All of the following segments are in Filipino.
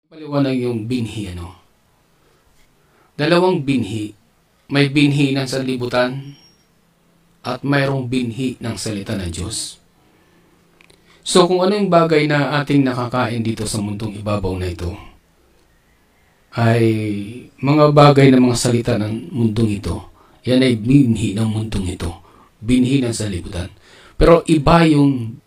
Paliwanag yung binhi, ano? Dalawang binhi. May binhi ng sanlibutan at mayroong binhi ng salita ng Diyos. So kung ano yung bagay na ating nakakain dito sa mundong ibabaw na ito, ay mga bagay ng mga salita ng mundong ito. Yan ay binhi ng mundong ito. Binhi ng sanlibutan. Pero iba yung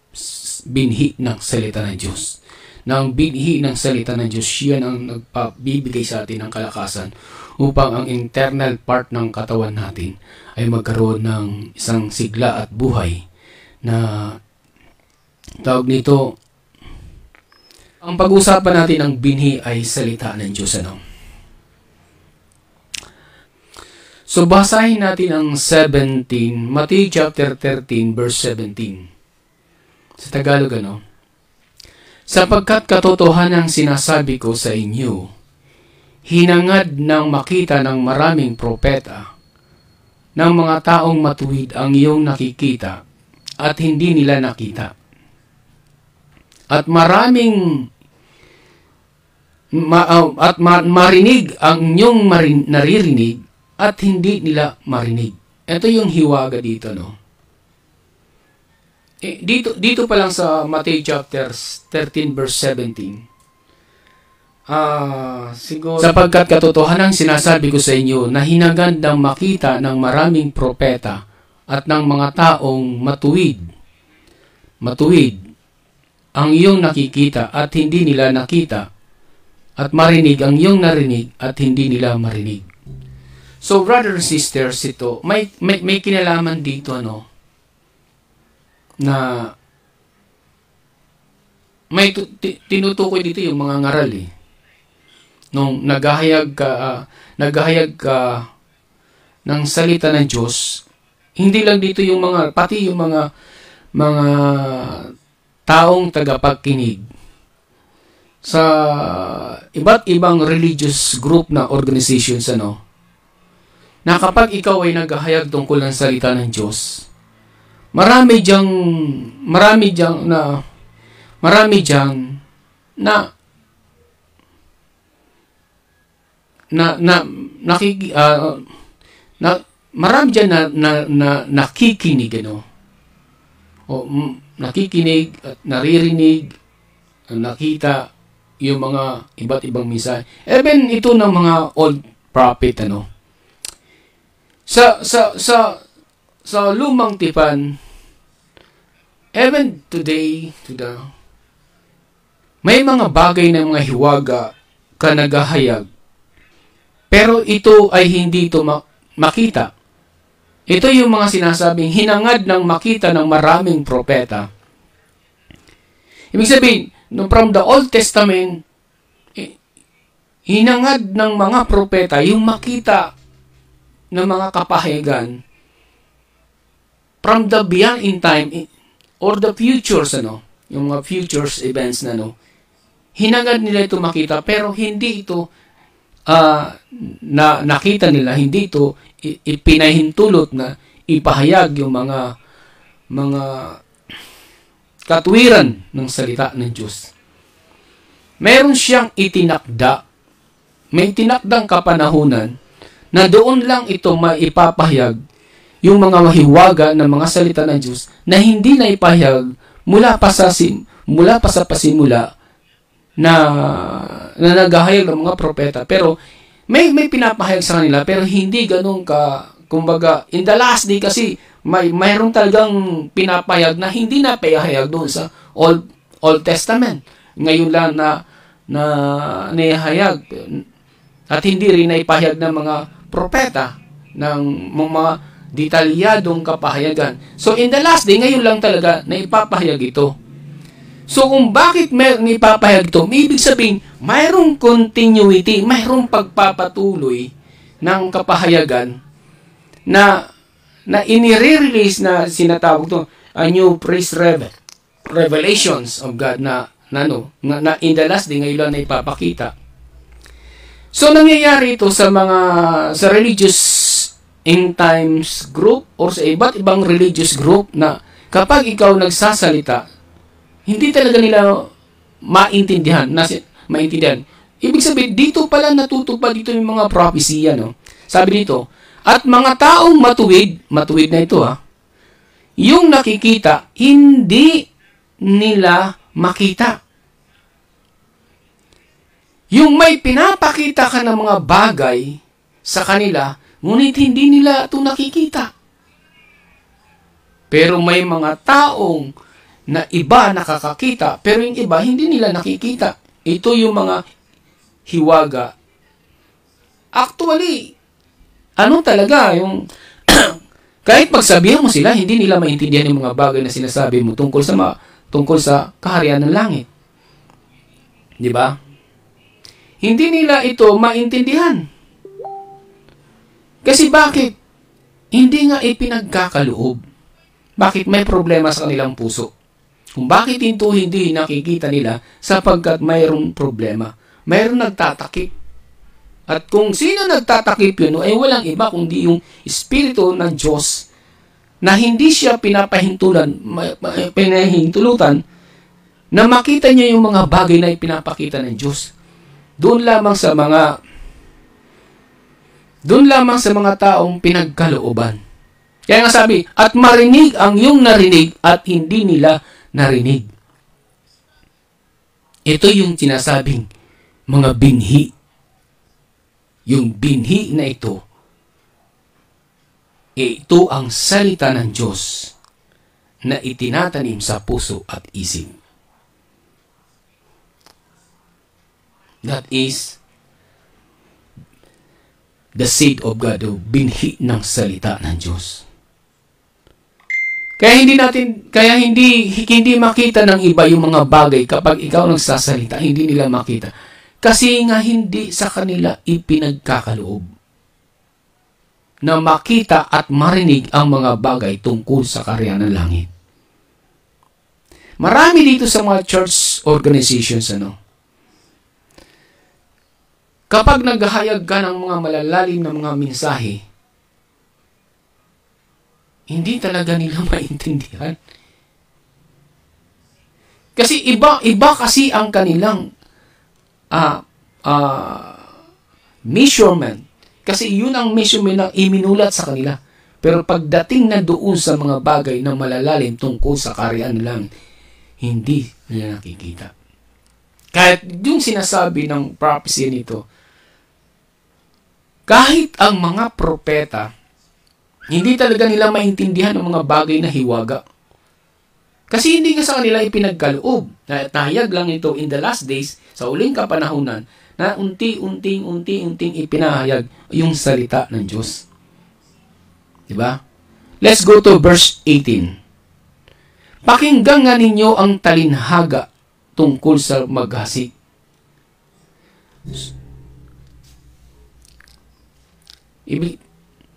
binhi ng salita ng Diyos. Nang binhi ng salita ng Diyos, yan ang nagpabibigay sa atin ng kalakasan upang ang internal part ng katawan natin ay magkaroon ng isang sigla at buhay na tawag nito. Ang pag-usapan natin ng binhi ay salita ng Diyos, ano? So basahin natin ang 17, Matthew chapter 13 verse 17. Sa Tagalog, ano? Sapagkat katotohanan ang sinasabi ko sa inyo, hinangad ng makita ng maraming propeta, ng mga taong matuwid ang iyong nakikita at hindi nila nakita. At marinig ang iyong naririnig at hindi nila marinig. Ito yung hiwaga dito, no? Dito pa lang sa Matthew chapter 13 verse 17. Siguro, sapagkat katotohanan sinasabi ko sa inyo na hinagandang makita ng maraming propeta at ng mga taong matuwid ang iyong nakikita at hindi nila nakita, at marinig ang iyong narinig at hindi nila marinig. So brothers and sisters, ito may kinalaman dito, ano, na may tinutukoy dito yung mga ngaral, eh. Nung naghahayag ka ng salita ng Diyos, hindi lang dito yung mga, pati yung mga taong tagapagkinig sa iba't ibang religious group na organizations, ano, na kapag ikaw ay naghahayag tungkol ng salita ng Diyos, marami diyang nakikinig, ano, o nakikinig at naririnig, nakita yung mga iba't ibang mensahe. Even ito ng mga old prophet, ano, sa lumang tipan, even today, may mga bagay na mga hiwaga ka naghahayag, pero ito ay hindi ito makita. Ito yung mga sinasabing hinangad ng makita ng maraming propeta. Ibig sabihin, from the Old Testament, hinangad ng mga propeta yung makita ng mga kapahayagan from the beyond in time or the futures, ano, yung mga futures events na, no, hinangad nila ito makita, pero hindi ito na nakita nila, hindi ito ipinahintulot na ipahayag yung mga katwiran ng salita ng Diyos. Meron siyang itinakda, may tinakdang kapanahunan na doon lang ito maipapahayag yung mga mahiwaga ng mga salita ng Diyos na hindi na ipahayag mula pa sa pasimula na naghahayag ng mga propeta. Pero may pinapahayag sa kanila, pero hindi ganun kumbaga, in the last day kasi mayroon talagang pinapahayag na hindi na pahayag doon sa Old Testament. Ngayon lang na nihayag at hindi rin na ipahayag ng mga propeta ng mga detalyadong kapahayagan. So in the last day, ngayon lang talaga na ipapahayag ito. So kung bakit may ipapahayag ito, may ibig sabihin, mayroong continuity, mayroong pagpapatuloy ng kapahayagan na inire-release na sinatawag ito, a new praise revelations of God na in the last day, ngayon lang na ipapakita. So nangyayari ito sa religious end times group or sa iba't ibang religious group na kapag ikaw nagsasalita, hindi talaga nila maintindihan Ibig sabihin, dito pala natutupad dito yung mga propesya, no? Sabi dito, at mga taong matuwid na ito, yung nakikita, hindi nila makita. Yung may pinapakita ka ng mga bagay sa kanila, ngunit hindi nila ito nakikita. Pero may mga taong na iba nakakakita, pero yung iba hindi nila nakikita. Ito yung mga hiwaga. Actually, ano talaga, yung kahit pagsabihan mo sila, hindi nila maintindihan yung mga bagay na sinasabi mo tungkol sa kaharian ng langit. Di ba? Hindi nila ito maintindihan. Kasi bakit? Hindi nga ipinagkakaloob. Bakit may problema sa kanilang puso? Kung bakit ito hindi nakikita nila sapagkat mayroong problema. Mayroong nagtatakip. At kung sino nagtatakip yun, ay walang iba kundi yung Espiritu ng Diyos na hindi siya pinahintulutan na makita niya yung mga bagay na ipinapakita ng Diyos. Doon lamang sa mga taong pinagkalooban. Kaya nga sabi, at marinig ang iyong narinig at hindi nila narinig. Ito yung sinasabing mga binhi. Yung binhi na ito ang salita ng Diyos na itinatanim sa puso at isip. That is the seed of God, o binhi ng salita ng Diyos. Kaya hindi makita ng iba yung mga bagay kapag ikaw nagsasalita, hindi nila makita. Kasi nga hindi sa kanila ipinagkakaloob na makita at marinig ang mga bagay tungkol sa kaharian ng langit. Marami dito sa mga church organizations, kapag naghahayag ka ng mga malalalim na mga mensahe, hindi talaga nila maintindihan. Kasi iba kasi ang kanilang measurement. Kasi yun ang measurement na iminulat sa kanila. Pero pagdating na doon sa mga bagay na malalalim tungkol sa kaharian lang, hindi nila nakikita. Kahit yung sinasabi ng prophecy nito, kahit ang mga propeta, hindi talaga nila maintindihan ang mga bagay na hiwaga. Kasi hindi ka sa kanila ipinagkaloob. Nahayag lang ito in the last days, sa uling kapanahunan, na unti-unting ipinahayag yung salita ng Diyos. Diba? Let's go to verse 18. Pakinggan nga ninyo ang talinhaga tungkol sa maghasik.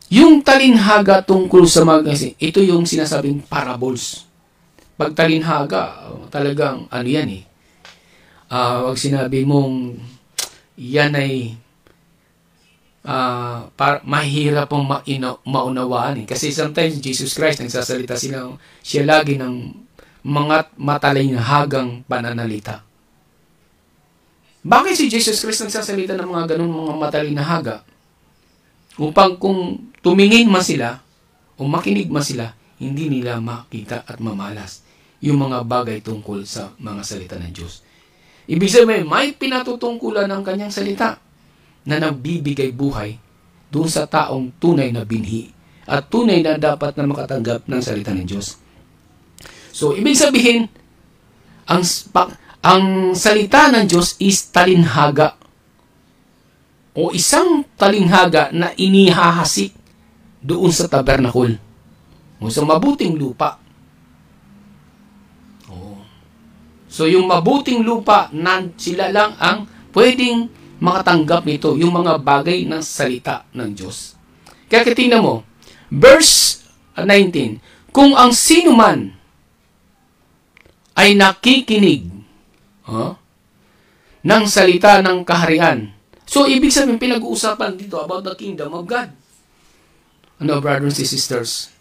Yung talinhaga tungkol sa maghasik, ito yung sinasabing parables. Pag talinhaga, talagang ano yan wag sinabi mong yan ay mahirap pong maunawaan. Kasi sometimes Jesus Christ nagsasalita siya lagi ng mga matalinhagang pananalita. Bakit si Jesus Christ nagsasalita ng mga ganun mga matalinhaga? Upang kung tumingin man sila o makinig man sila, hindi nila makita at mamalas yung mga bagay tungkol sa mga salita ng Diyos. Ibig sabihin, may pinatutungkulan ng kanyang salita na nagbibigay buhay doon sa taong tunay na binhi at tunay na dapat na makatanggap ng salita ng Diyos. So, ibig sabihin, ang salita ng Diyos is talinhaga o isang talinghaga na inihahasik doon sa tabernakul o sa mabuting lupa. So, yung mabuting lupa, sila lang ang pwedeng makatanggap nito, yung mga bagay ng salita ng Diyos. Kaya tingnan mo, verse 19, kung ang sino man ay nakikinig ng salita ng kaharian. So, ibig sabihin, pinag-uusapan dito about the kingdom of God. Ano, brothers and sisters?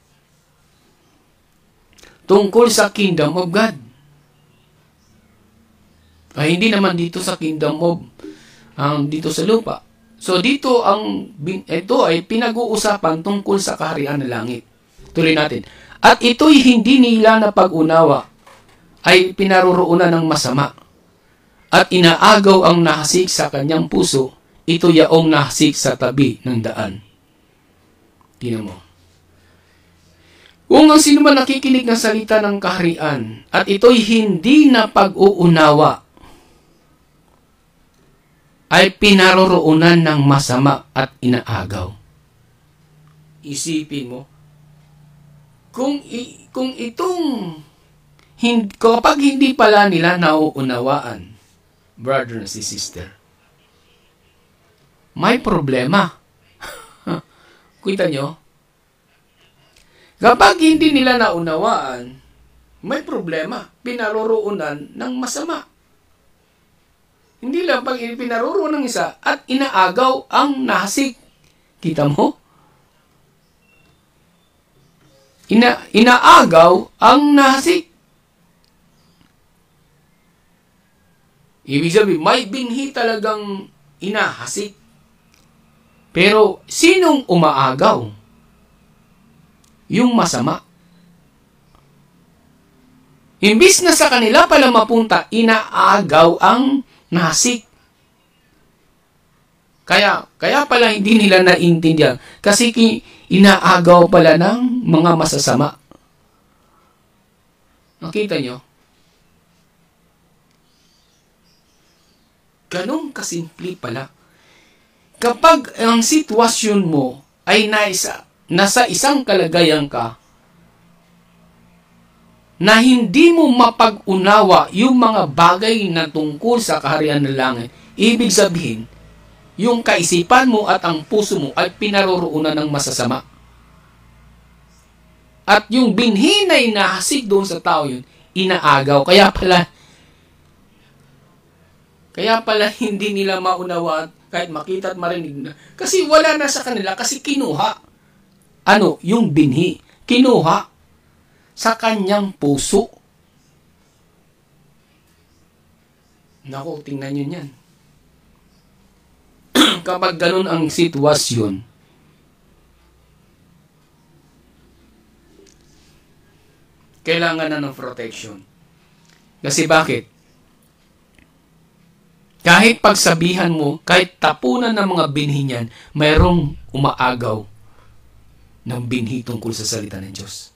Tungkol sa kingdom of God. Ay, hindi naman dito sa kingdom of dito sa lupa. So dito ito ay pinag-uusapan tungkol sa kaharian ng langit. Tuloy natin. At ito'y hindi nila na pag-unawa ay pinaroroonan ng masama. At inaagaw ang nahasik sa kanyang puso, ito yaong nahasik sa tabi ng daan. Tingnan mo. Kung ang sino man nakikinig ng salita ng kaharian at ito'y hindi na pag-uunawa, ay pinaroroonan ng masama at inaagaw. Isipin mo, kapag hindi pala nila nauunawaan, brother and sister, may problema. Kita nyo? Kapag hindi nila naunawaan, may problema. Pinaroroonan ng masama. Hindi lang pag pinaroroon ng isa at inaagaw ang nahasik. Kita mo? Inaagaw ang nahasik. Ibig sabihin, may binhi talagang inahasik. Pero, sinong umaagaw? Yung masama. Imbis na sa kanila pala mapunta, inaagaw ang nahasik. Kaya pala hindi nila naintindihan. Kasi inaagaw pala ng mga masasama. Nakita nyo? Ganun kasimple pala. Kapag ang sitwasyon mo ay nasa isang kalagayan ka, na hindi mo mapag-unawa yung mga bagay na tungkol sa kaharian ng langit, ibig sabihin, yung kaisipan mo at ang puso mo ay pinaroroonan ng masasama. At yung binhi na inahasik doon sa tao yun, inaagaw. Kaya pala hindi nila maunawa kahit makita at marinig na. Kasi wala na sa kanila, kasi kinuha. Yung binhi. Kinuha sa kanyang puso. Naku, tingnan nyo yan. Kapag ganun ang sitwasyon, kailangan na ng protection. Kasi bakit? Kahit pagsabihan mo, kahit tapunan ng mga binhi niyan, mayroong umaagaw ng binhi tungkol sa salita ng Diyos.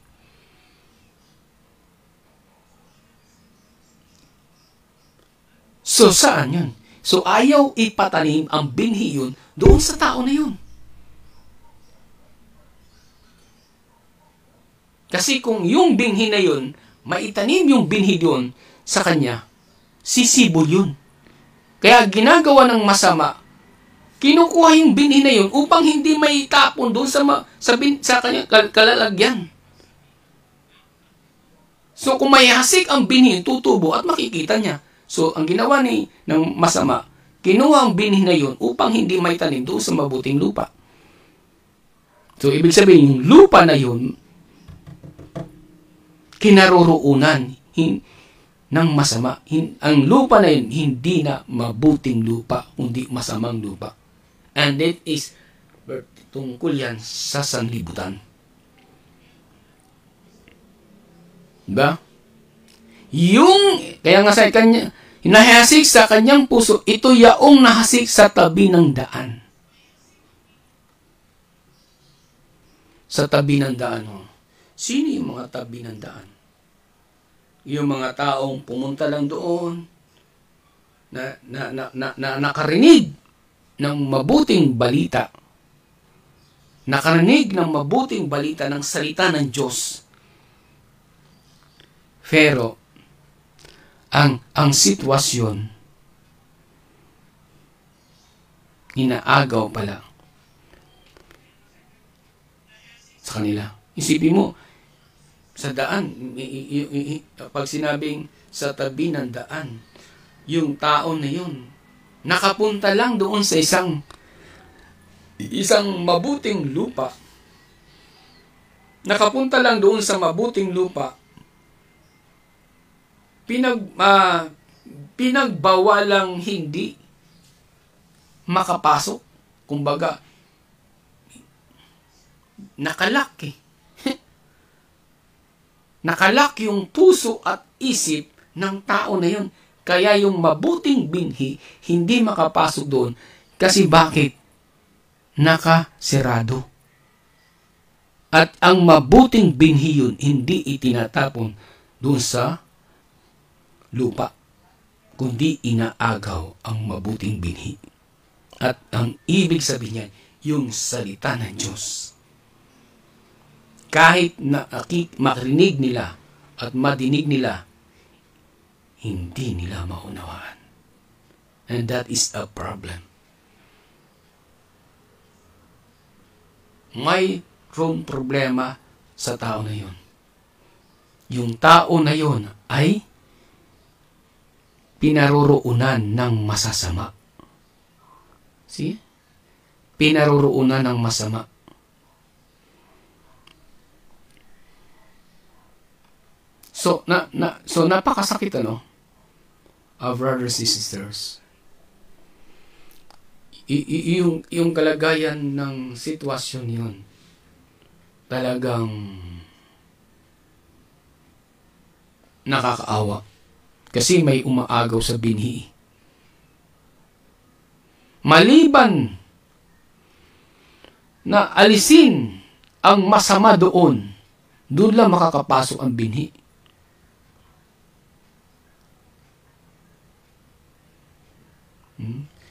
So, saan yun? So, ayaw ipatanim ang binhi yun doon sa tao na yun. Kasi kung yung binhi na yun, maitanim yung binhi doon sa kanya, sisibol yun. Kaya ginagawa ng masama, kinukuha yung binhi na yun upang hindi may tapon doon sa kanya kalalagyan. So, kung may hasik ang binhi, tutubo at makikita niya. So, ang ginawa ng masama, kinuha ang binhi na yun upang hindi may tanim doon sa mabuting lupa. So, ibig sabihin, yung lupa na yun, kinaroroonan ng masama. Ang lupa na yun, hindi na mabuting lupa, kundi masamang lupa. And that is, tungkol yan sa sanlibutan. Diba? Kaya nga sa kanya, nahasik sa kanyang puso, ito yaong nahasik sa tabi ng daan. Sa tabi ng daan. Sino yung mga tabi ng daan? Yung mga taong pumunta lang doon, na nakarinig ng mabuting balita. Nakarinig ng mabuting balita ng salita ng Diyos. Pero, ang sitwasyon, inaagaw pala sa kanila. Isipin mo, sa daan, pag sinabing sa tabi ng daan, yung tao na yun, nakapunta lang doon sa isang mabuting lupa. Nakapunta lang doon sa mabuting lupa. Pinagbawalang hindi makapasok. Kumbaga, nakalak eh. Nakalak yung puso at isip ng tao na yun. Kaya yung mabuting binhi, hindi makapasok doon. Kasi bakit? Nakasirado. At ang mabuting binhi yun, hindi itinatapon doon sa lupa, kundi inaagaw ang mabuting binhi. At ang ibig sabihin niyan, yung salita ng Diyos. Kahit na makrinig nila at madinig nila, hindi nila maunawaan. And that is a problem. Mayroong problema sa tao na yun. Yung tao na yun ay pinaroroonan ng masasama. See? Pinaroroonan ng masama. So napakasakit brothers and sisters. Yung kalagayan ng sitwasyon yun, talagang nakakaawa. Kasi may umaagaw sa binhi. Maliban na alisin ang masama doon lang makakapasok ang binhi.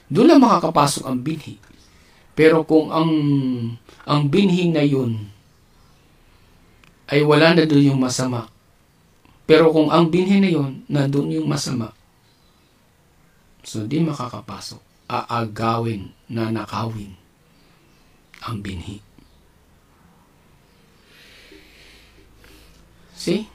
Doon lang makakapasok ang binhi. Pero kung ang binhi na yun ay wala na doon yung masama, pero kung ang binhi na yun, na doon yung masama, so di makakapasok. Aagawin, nanakawin ang binhi. See?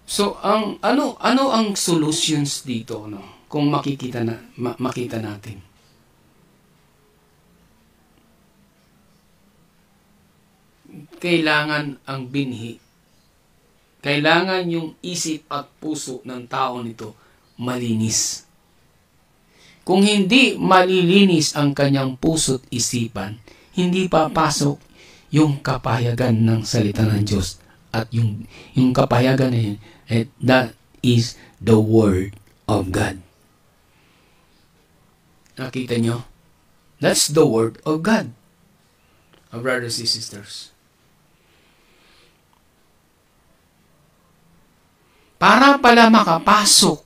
So ano ang solutions dito kung makita natin? Kailangan ang binhi, kailangan yung isip at puso ng tao nito malinis. Kung hindi malilinis ang kanyang puso't isipan, hindi papasok yung kapahayagan ng salita ng Diyos. At yung kapahayagan na yun, that is the Word of God. Nakita nyo? That's the Word of God. Brothers and sisters. Para pala makapasok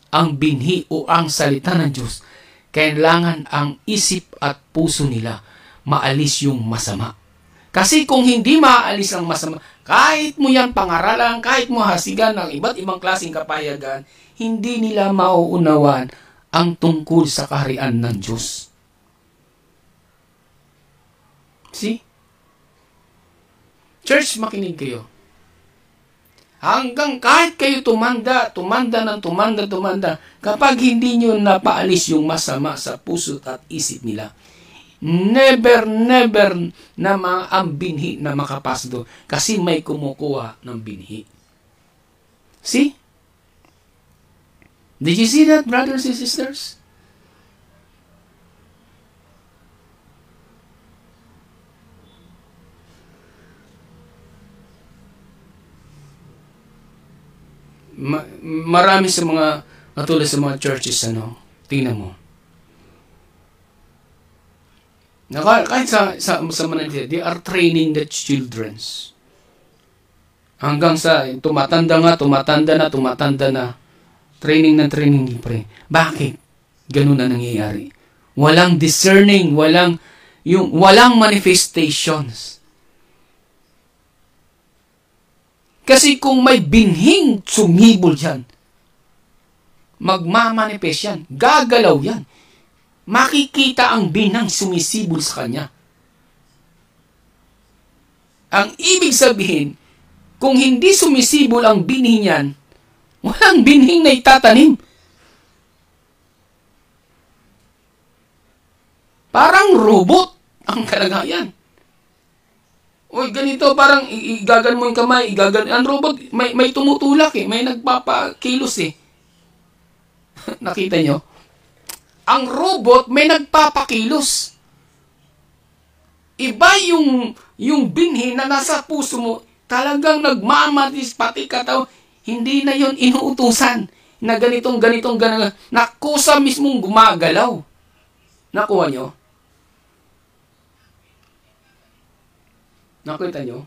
ang binhi o ang salita ng Diyos, kailangan ang isip at puso nila maalis yung masama. Kasi kung hindi maalis ang masama, kahit mo yan pangaralan, kahit mo hasigan ng iba't ibang klaseng kapahayagan, hindi nila mauunawan ang tungkol sa kaharian ng Diyos. See? Church, makinig kayo. Hanggang kahit kayo tumanda, kapag hindi nyo napaalis yung masama sa puso at isip nila, never na ang binhi na makapasok doon. Kasi may kumukuha ng binhi. See? Did you see that, brothers and sisters? Marami sa mga, katulad sa mga churches, tingnan mo. Kahit sa Manila, they are training the children. Hanggang sa tumatanda na. Training pre. Bakit? Ganun na nangyayari. Walang discerning, walang manifestations. Kasi kung may binhing sumibol dyan, magmamanifest yan, gagalaw yan. Makikita ang binang sumisibol sa kanya. Ang ibig sabihin, kung hindi sumisibol ang binhi niyan, walang binhing na itatanim. Parang robot ang kalagayan. Uy, ganito, parang igagan mo yung kamay, igagan. Ang robot, may tumutulak eh, may nagpapakilos eh. Nakita nyo? Ang robot, may nagpapakilos. Iba yung binhi na nasa puso mo, talagang nagmamatis, pati kataw, hindi na yon inuutusan na ganitong, nakusa mismong gumagalaw. Nakuha nyo? Nakita nyo?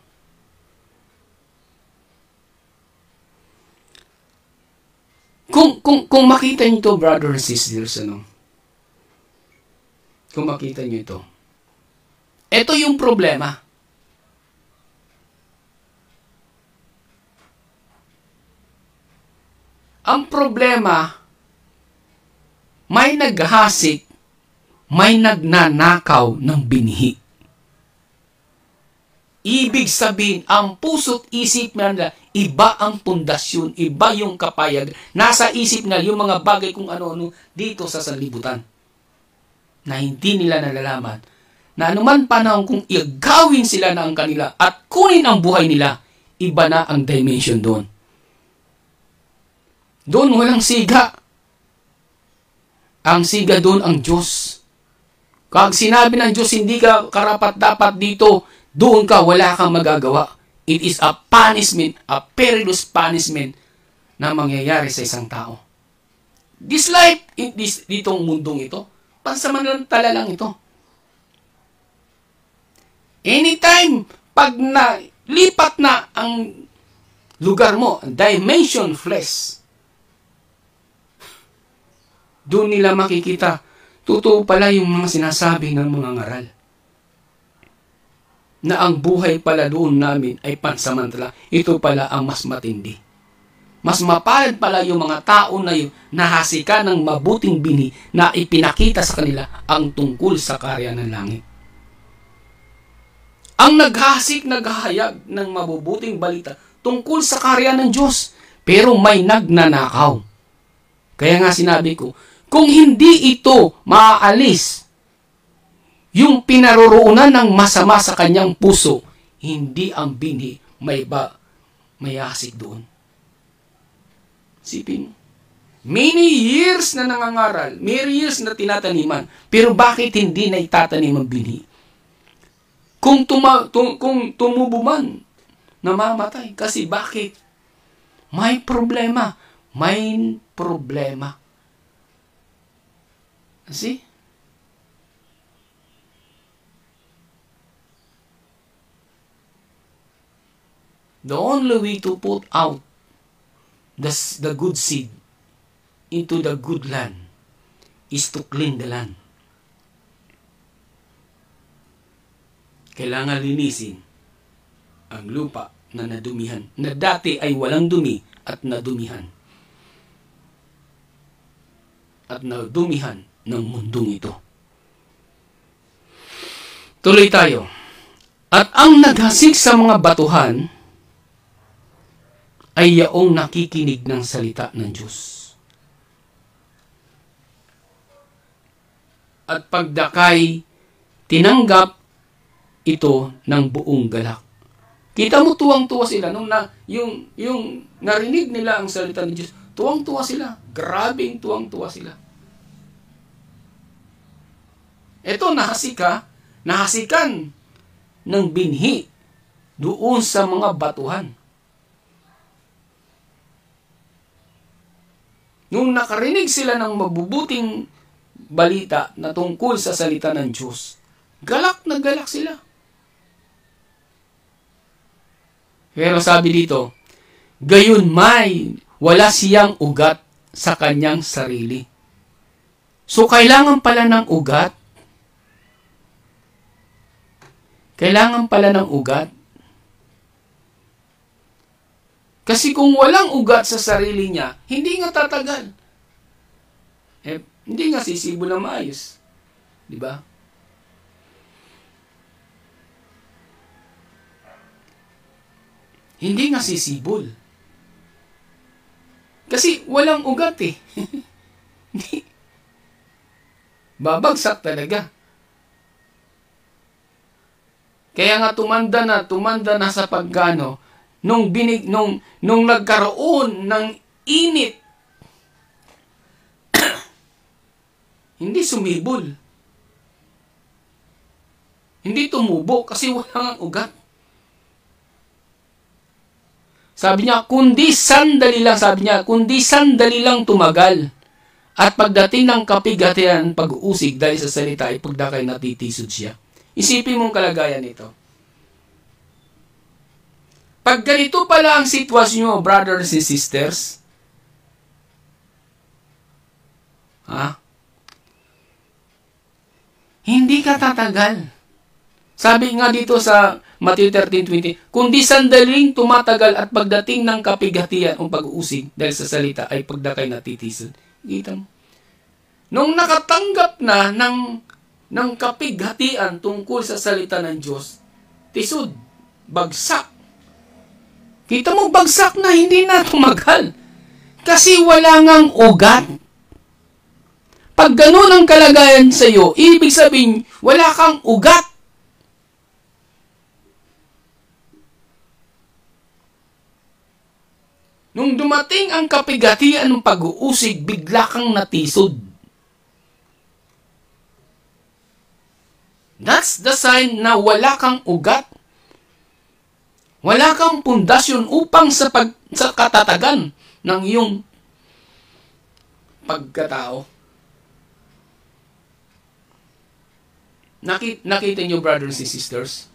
Kung makita nyo ito, brothers and sisters, kung makita nyo ito yung problema. Ang problema, may naghasik, may nagnanakaw ng binhi. Ibig sabihin, ang puso't isip nila, iba ang pundasyon, iba yung kapayag. Nasa isip nila yung mga bagay kung ano-ano dito sa sanlibutan. Na hindi nila nalalaman. Na anuman panahon kung igawin sila na ang kanila at kunin ang buhay nila, iba na ang dimension doon. Doon walang siga. Ang siga doon ang Diyos. Kag sinabi ng Diyos, hindi ka karapat-dapat dito, doon ka, wala kang magagawa. It is a punishment, a perilous punishment na mangyayari sa isang tao. This life, ditong mundong ito, pansamantala lang ito. Anytime, pag lipat na ang lugar mo, dimension flesh, doon nila makikita, totoo pala yung mga sinasabi ng mga ngaral. Na ang buhay pala doon namin ay pansamantala. Ito pala ang mas matindi. Mas mapalad pala yung mga tao na yung nahasika ng mabuting bini na ipinakita sa kanila ang tungkol sa karya ng langit. Ang naghasik, naghahayag ng mabubuting balita tungkol sa karya ng Diyos, pero may nagnanakaw. Kaya nga sinabi ko, kung hindi ito maaalis, yung pinaroroonan ng masama sa kanyang puso, hindi ang binhi may hasik doon. Sipin mo. Many years na nangangaral, many years na tinataniman, pero bakit hindi na itatanim ang binhi? Kung tumubo man, namamatay. Kasi bakit? May problema. May problema. See? The only way to put out the good seed into the good land is to clean the land. Kailangan linisin ang lupa na nadumihan, na dati ay walang dumi at nadumihan. At nadumihan ng mundong ito. Tuloy tayo. At ang naghasik sa mga batuhan ay yaong nakikinig ng salita ng Diyos. At pagdakay, tinanggap ito ng buong galak. Kita mo, tuwang-tuwa sila nung yung narinig nila ang salita ng Diyos. Tuwang-tuwa sila. Grabing tuwang-tuwa sila. Ito, nahasikan ng binhi doon sa mga batuhan. Nung nakarinig sila ng mabubuting balita na tungkol sa salita ng Diyos, galak na galak sila. Pero sabi dito, gayon may wala siyang ugat sa kanyang sarili. So, kailangan pala ng ugat. Kailangan pala ng ugat. Kasi kung walang ugat sa sarili niya, hindi nga tatagal. Hindi nga sisibo na maayos. Di ba? Hindi nga sisibol. Kasi walang ugat eh. Babagsak talaga. Kaya nga tumanda na sa pagkano, nung nagkaroon ng init, hindi sumibol. Hindi tumubo kasi wala ang ugat. Sabi niya, kundi sandali lang tumagal. At pagdating ng kapigatian, pag-uusig dahil sa salita ay pagdakay natitisod siya. Isipin mong kalagayan nito. Pag ganito pala ang sitwasyon nyo, brothers and sisters, hindi ka tatagal. Sabi nga dito sa Matthew 13:20, kundi sandaling tumatagal at pagdating ng kapigatian o pag-uusig dahil sa salita ay pagdakay natitisod. Kita mo? Nung nakatanggap na ng kapighatian tungkol sa salita ng Diyos, tisod, bagsak. Kita mo, bagsak na, hindi na tumagal. Kasi wala ngang ugat. Pag ganun ang kalagayan sa iyo, ibig sabihin, wala kang ugat. Nung dumating ang kapigatian ng pag-uusig, bigla kang natisod. That's the sign na wala kang ugat. Wala kang pundasyon upang sa katatagan ng iyong pagkatao. Nakita niyo, brothers and sisters?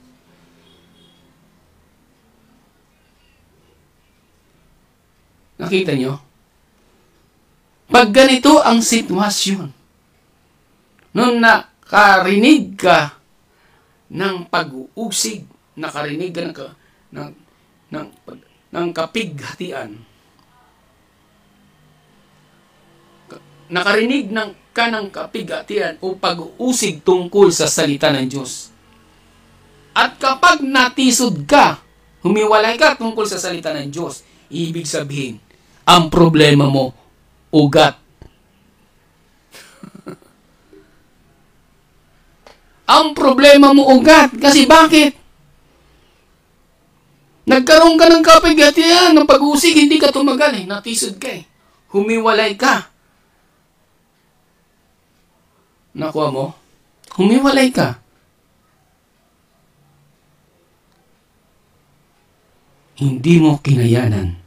Nakita nyo? Pag ganito ang sitwasyon, nung nakarinig ka ng pag-uusig, nakarinig ka ng kapighatian, nakarinig ka ng kapighatian o pag-uusig tungkol sa salita ng Diyos. At kapag natisod ka, humiwalay ka tungkol sa salita ng Diyos, ibig sabihin, ang problema mo, ugat. Ang problema mo, ugat. Kasi bakit? Nagkaroon ka ng kapighatian, ng pag-uusig, hindi ka tumagal eh. Natisod ka eh. Humiwalay ka. Nakuha mo? Humiwalay ka. Hindi mo kinayanan.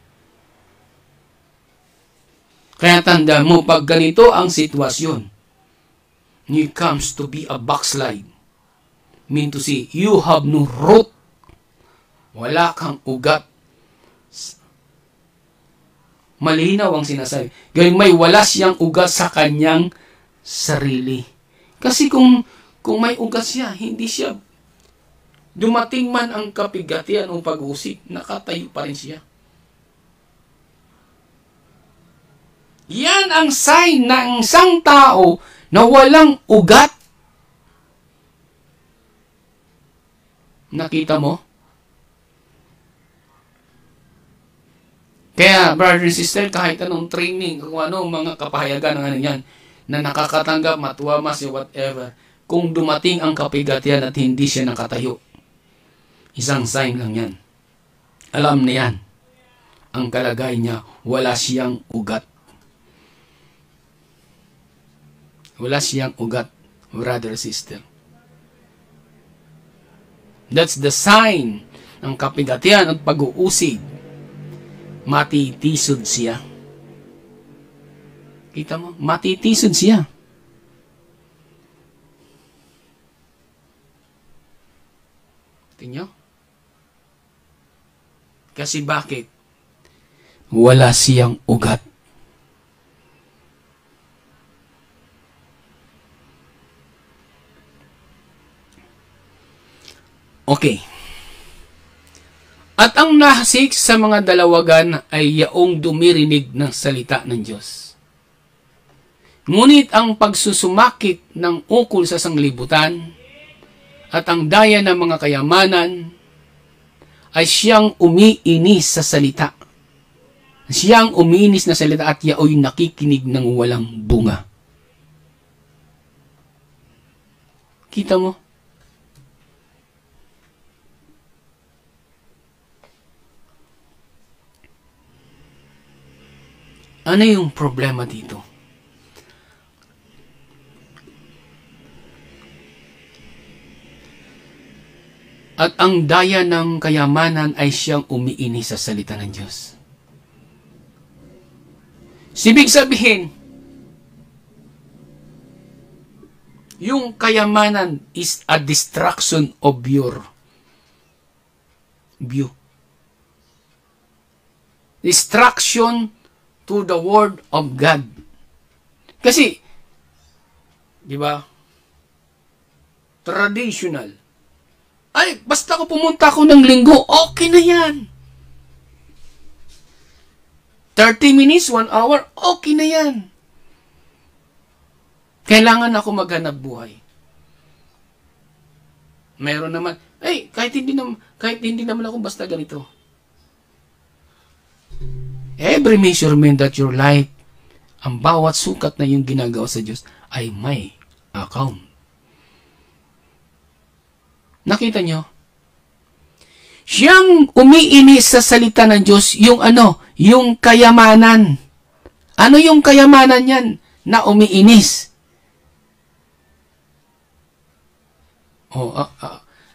Kaya tanda mo, pag ganito ang sitwasyon, it comes to be a backslide. Mean to say, you have no root. Wala kang ugat. Malinaw ang sinasabi. Gayun may wala siyang ugat sa kanyang sarili. Kasi kung may ugat siya, hindi siya dumating man ang kapigatian o pag-usig, nakatayo pa rin siya. Yan ang sign ng isang tao na walang ugat. Nakita mo? Kaya, brother and sister, kahit anong training, kung ano, mga kapahayagan ng ano yan, na nakakatanggap, matuwa, masya, whatever, kung dumating ang kapigatian at hindi siya nakatayo, isang sign lang yan. Alam na yan. Ang kalagayan niya, wala siyang ugat. Wala siyang ugat, brother, sister. That's the sign ng kapigatian at pag-uusig. Matitisod siya. Kita mo? Matitisod siya. Tingnan nyo? Kasi bakit? Wala siyang ugat. Okay. At ang nahasik sa mga dalawagan ay yaong dumirinig ng salita ng Diyos. Ngunit ang pagsusumakit ng ukol sa sanglibutan at ang daya ng mga kayamanan ay siyang umiinis sa salita. Siyang umiinis na salita at yaoy nakikinig ng walang bunga. Kita mo? Ano yung problema dito? At ang daya ng kayamanan ay siyang umiini sa salita ng Diyos. Ibig sabihin, yung kayamanan is a distraction of your view. Distraction to the Word of God. Kasi, di ba, traditional. Ay, basta ko pumunta ako ng linggo, okay na yan. 30 minutes, 1 hour, okay na yan. Kailangan ako maghanap buhay. Meron naman, kahit hindi naman ako basta ganito. Every measurement that your life, ang bawat sukat na yung ginagawa sa Diyos ay may account. Nakita nyo? Siyang umiinis sa salita ng Diyos, yung yung kayamanan. Ano yung kayamanan yan na umiinis?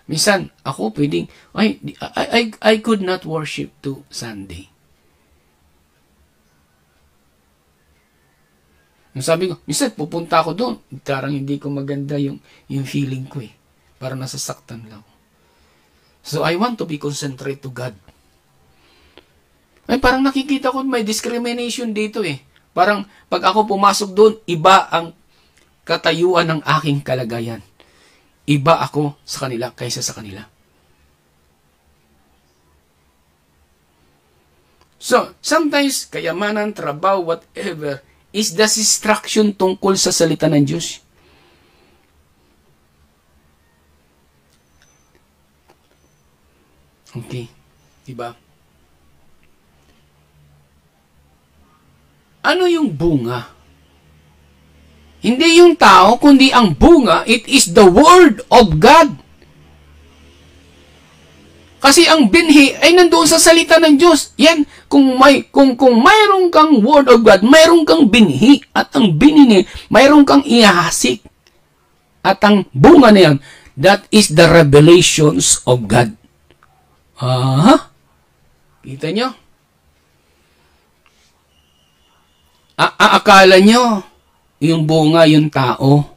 Minsan, ako pwedeng, I could not worship to Sunday. Sabi ko, minsan pupunta ako doon, parang hindi ko maganda yung feeling ko eh. Parang nasasaktan lang. So, I want to be concentrate to God. Parang nakikita ko may discrimination dito eh. Parang pag ako pumasok doon, iba ang katayuan ng aking kalagayan. Iba ako sa kanila kaysa sa kanila. So, sometimes, kayamanan, trabaho, whatever, is the distraction tungkol sa salita ng Diyos. Okay. Diba? Ano yung bunga? Hindi yung tao, kundi ang bunga, it is the Word of God. Kasi ang binhi ay nandoon sa salita ng Diyos. Yan, kung mayroon kang Word of God, mayroon kang binhi. At ang binhi, mayroon kang ihasik. At ang bunga na yan, that is the revelations of God. Kita nyo? Akala nyo, yung bunga, yung tao.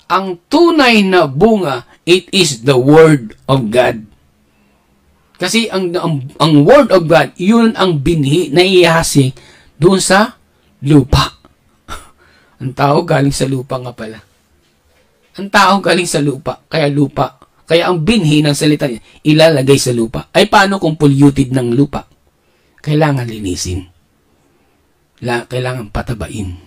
Ang tunay na bunga, it is the Word of God. Kasi ang Word of God, yun ang binhi na ihasik doon sa lupa. Ang tao galing sa lupa nga pala. Ang tao galing sa lupa, kaya lupa. Kaya ang binhi ng salita niya, ilalagay sa lupa. Ay paano kung polluted ng lupa? Kailangan linisin. Kailangan patabain.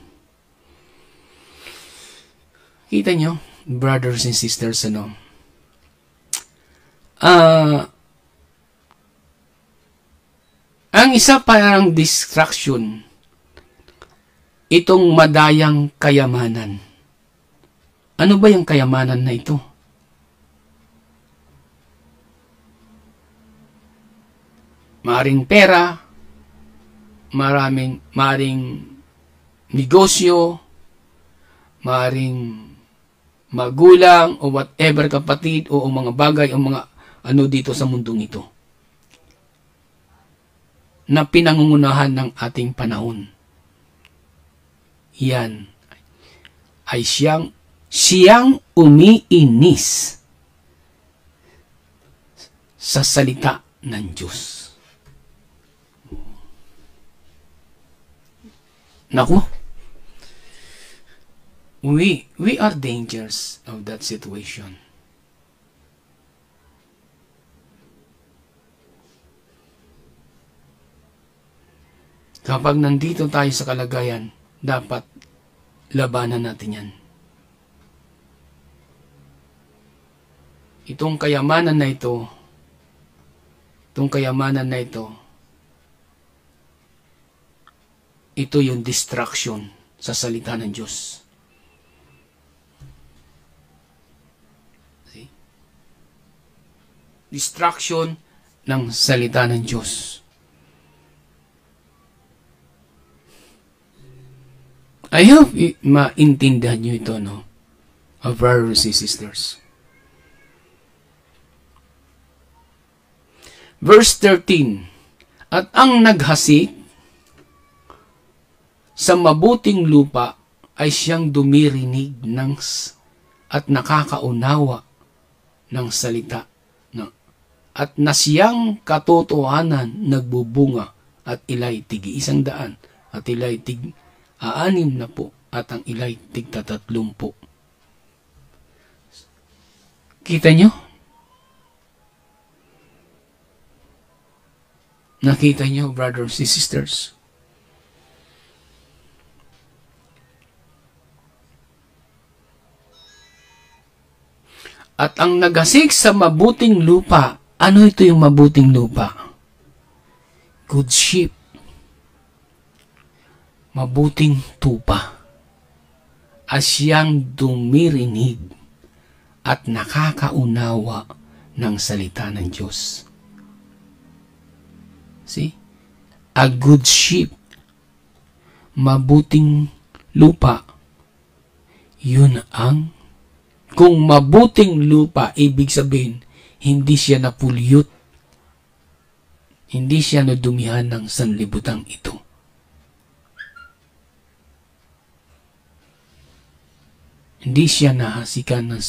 Kita nyo, brothers and sisters, ang isa parang distraction, itong madayang kayamanan. Ano ba yung kayamanan na ito? Maring pera, maring negosyo, maring magulang, o whatever, kapatid, o mga bagay, o mga dito sa mundong ito, na pinangungunahan ng ating panahon. Yan ay siyang umiinis sa salita ng Diyos. Naku, we are dangerous of that situation. Kapag nandito tayo sa kalagayan, dapat labanan natin yan. Itong kayamanan na ito, ito yung distraction sa salita ng Diyos. See? Distraction ng salita ng Diyos. I hope maintindihan nyo ito, no? Of brothers and sisters. Verse 13, at ang naghasik sa mabuting lupa ay siyang dumirinig at nakakaunawa ng salita at na siyang katotohanan nagbubunga at ilay tig 100 at ilay tig 60 at ang ilay tig 30. Kita nyo? Nakita nyo, brothers and sisters? At ang naghasik sa mabuting lupa, ano ito yung mabuting lupa? Good sheep. Mabuting tupa. At siyang dumirinig at nakakaunawa ng salita ng Diyos. See? A good sheep. Mabuting lupa. Yun ang, kung mabuting lupa, ibig sabihin, hindi siya napulyot. Hindi siya nadumihan ng sanlibutang ito. Hindi siya nahasikan ng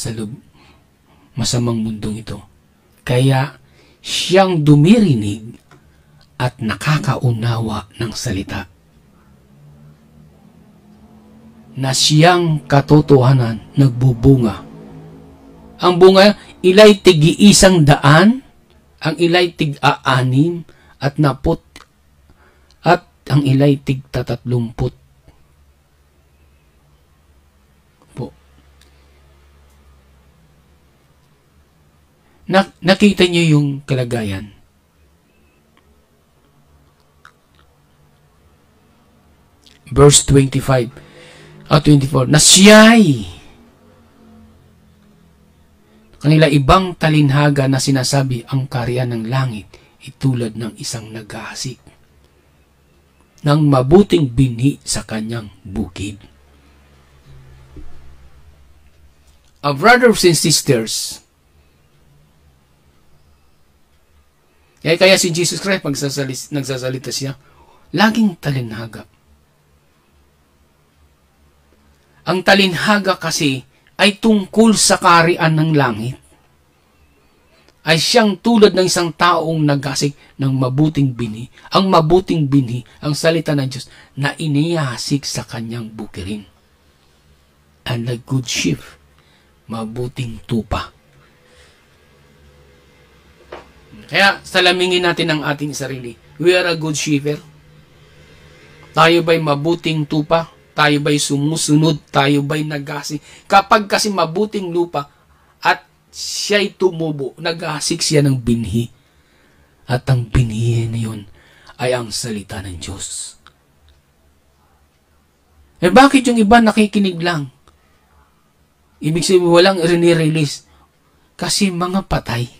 masamang mundong ito. Kaya siyang dumirinig at nakakaunawa ng salita. Na siyang katotohanan nagbubunga. Ang bunga, ilay tig 100, ang ilay tig 60, at ang ilay tig 30. Nakita niyo yung kalagayan. Verse 25 at 24, na siya'y kanila ibang talinhaga na sinasabi ang kaharian ng langit itulad ng isang naghahasik ng mabuting binhi sa kanyang bukid. Brothers and sisters, kaya si Jesus Christ, pag nagsasalita siya, laging talinhaga. Ang talinhaga kasi ay tungkol sa kaharian ng langit. Ay siyang tulad ng isang taong naghasik ng mabuting binhi. Ang mabuting binhi, ang salita ng Diyos, na inihasik sa kanyang bukirin. And a good sheep, mabuting tupa. Kaya salamingin natin ang ating sarili. We are a good shepherd. Tayo ba'y mabuting tupa? Tayo ba'y sumusunod? Tayo ba'y naghasik? Kapag kasi mabuting lupa at siya'y tumubo, naghasik siya ng binhi. At ang binhi na yun ay ang salita ng Diyos. Bakit yung iba nakikinig lang? Ibig sabihin walang rinirelease. Kasi mga patay.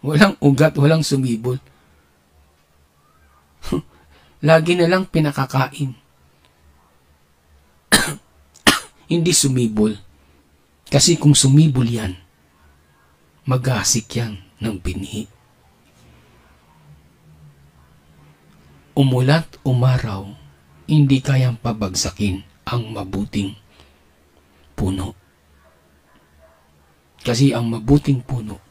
Walang ugat, walang sumibol. Lagi na lang pinakakain. Hindi sumibol. Kasi kung sumibol yan, maghasik yan ng binhi. Umulat, umaraw, hindi kayang pabagsakin ang mabuting puno. Kasi ang mabuting puno,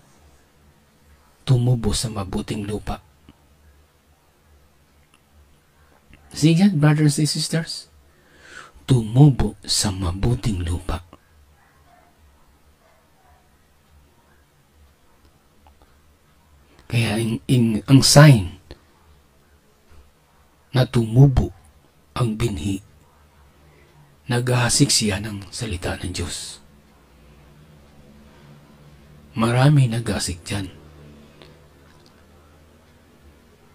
tumubo sa mabuting lupa. See that, brothers and sisters? Tumubo sa mabuting lupa. Kaya ang sign na tumubo ang binhi, naghahasik siya ng salita ng Diyos. Marami naghahasik dyan.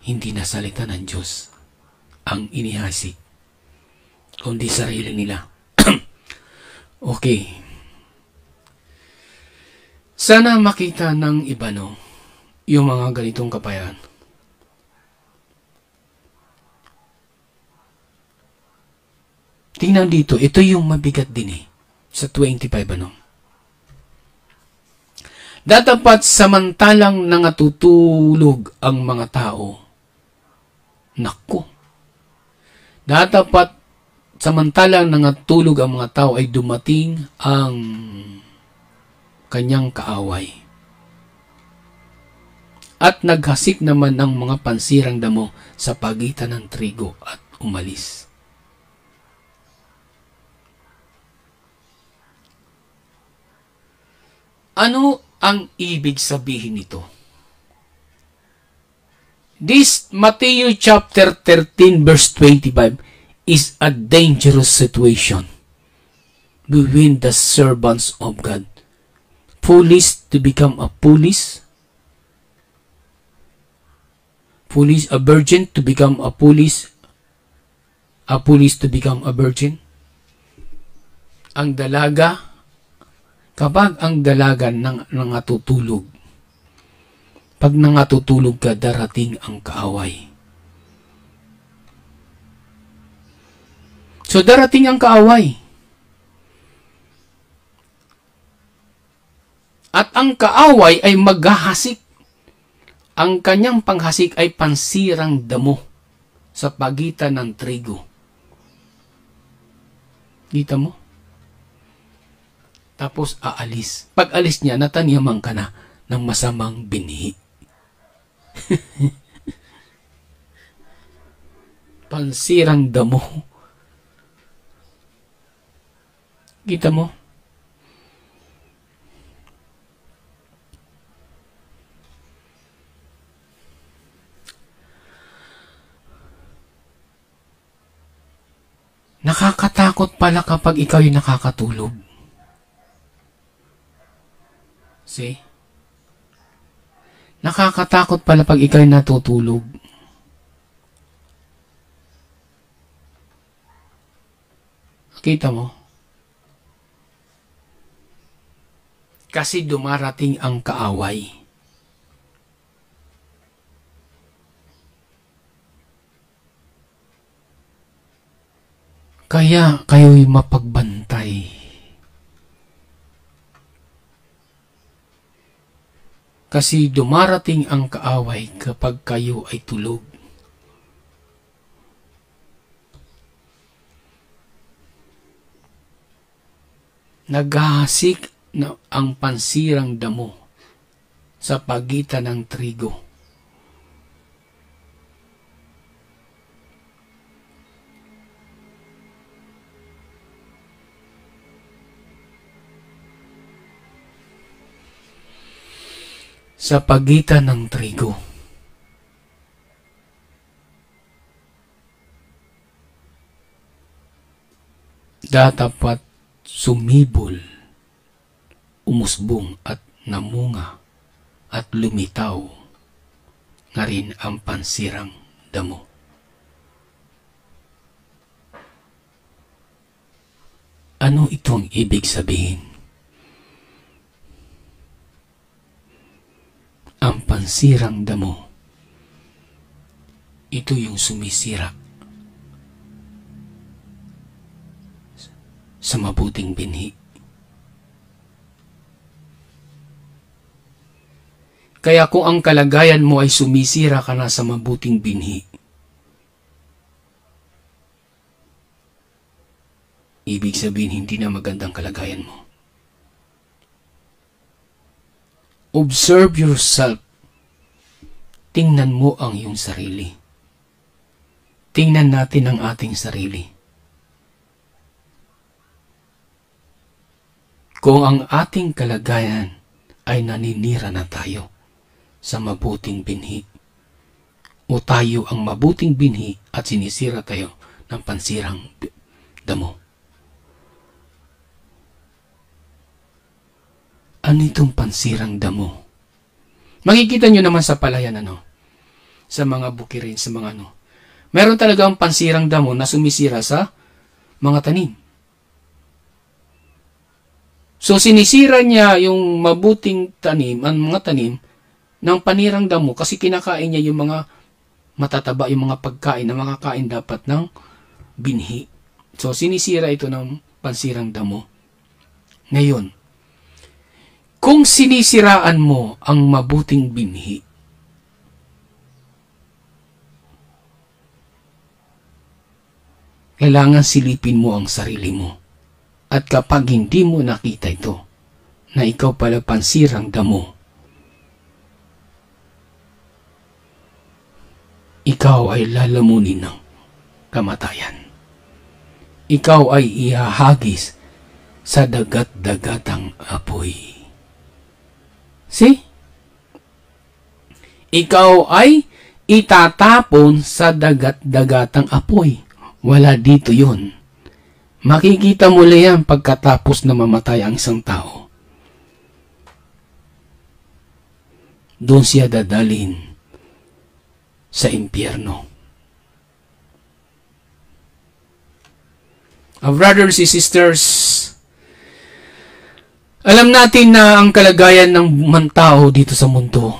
Hindi na salita ng Diyos ang inihasik, kundi sarili nila. Okay. Sana makita ng iba, no, yung mga ganitong kapayan. Tingnan dito, ito yung mabigat din sa 25 ano. Datapat samantalang nangatutulog ang mga tao. Nako. Datapat samantalang nangatulog ang mga tao ay dumating ang kanyang kaaway. At naghasik naman ng mga pansirang damo sa pagitan ng trigo at umalis. Ano ang ibig sabihin nito? This Matthew chapter 13 verse 25 is a dangerous situation between the servants of God. Foolish to become a foolish, a virgin to become a foolish to become a virgin. Ang dalaga, kapag ang dalaga nangatutulog, pag nangatutulog ka, darating ang kaaway. So, darating ang kaaway. At ang kaaway ay maghahasik. Ang kanyang panghasik ay pansirang damo sa pagitan ng trigo. Kita mo? Tapos aalis. Pag alis niya, natanyaman ka na ng masamang binhi. Pansirang damo. Kita mo? Nakakatakot pala kapag ikaw yung nakakatulog. See? Nakakatakot pala pag ikaw yung natutulog. Kita mo? Kasi dumarating ang kaaway. Kaya kayo'y mapagbantay. Kasi dumarating ang kaaway kapag kayo ay tulog. Naghahasik na ang pansirang damo sa pagitan ng trigo. Sa pagitan ng trigo. Datapat sumibol, umusbong at namunga at lumitaw na rin ang pansirang damo. Ano itong ibig sabihin? Ang pansirang damo, ito yung sumisira sa mabuting binhi. Kaya kung ang kalagayan mo ay sumisira ka na sa mabuting binhi, ibig sabihin hindi na magandang kalagayan mo. Observe yourself. Tingnan mo ang iyong sarili. Tingnan natin ang ating sarili. Kung ang ating kalagayan ay naninira na tayo sa mabuting binhi, o tayo ang mabuting binhi at sinisira tayo ng pansirang damo. Ano itong pansirang damo? Makikita nyo naman sa palayan, sa mga bukirin, sa mga meron talaga ang pansirang damo na sumisira sa mga tanim. So, sinisira niya yung mabuting tanim, ang mga tanim, ng panirang damo kasi kinakain niya yung mga matataba, yung mga pagkain na makakain dapat ng binhi. So, sinisira ito ng pansirang damo. Ngayon, kung sinisiraan mo ang mabuting binhi, kailangan silipin mo ang sarili mo. At kapag hindi mo nakita ito, na ikaw pala pansirang damo, ikaw ay lalamunin ng kamatayan. Ikaw ay ihahagis sa dagat-dagatang apoy. See? Ikaw ay itatapon sa dagat-dagatang apoy. Wala dito yon. Makikita mo lang yan pagkatapos na mamatay ang isang tao. Doon siya dadalhin sa impyerno. Brothers and sisters, alam natin na ang kalagayan ng tao dito sa mundo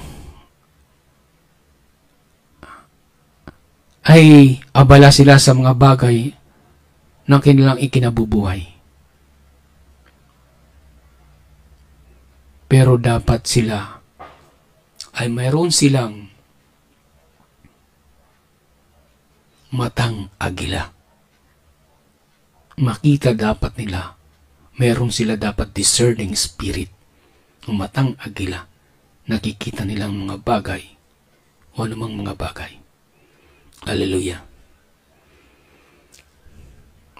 ay abala sila sa mga bagay na kanilang ikinabubuhay. Pero dapat sila ay mayroon silang matang agila. Makita dapat nila, mayroon sila dapat discerning spirit, ang matang agila, nakikita nilang mga bagay o anumang mga bagay. Hallelujah.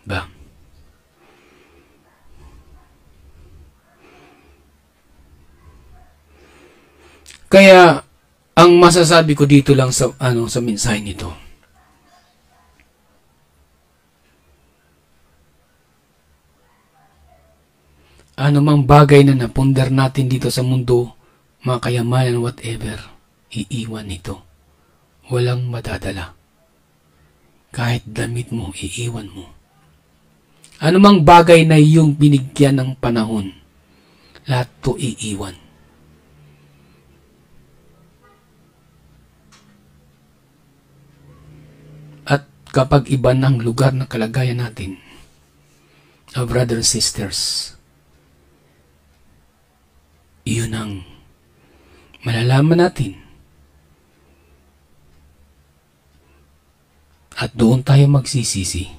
Ba? Kaya ang masasabi ko dito lang sa sa mensahe nito, anumang bagay na napundar natin dito sa mundo, mga kayamanan, whatever, iiwan ito. Walang madadala. Kahit damit mo, iiwan mo. Anumang bagay na iyong binigyan ng panahon, lahat to iiwan. At kapag iba ng lugar na kalagayan natin, brothers and sisters, iyon ang malalaman natin. At doon tayo magsisisi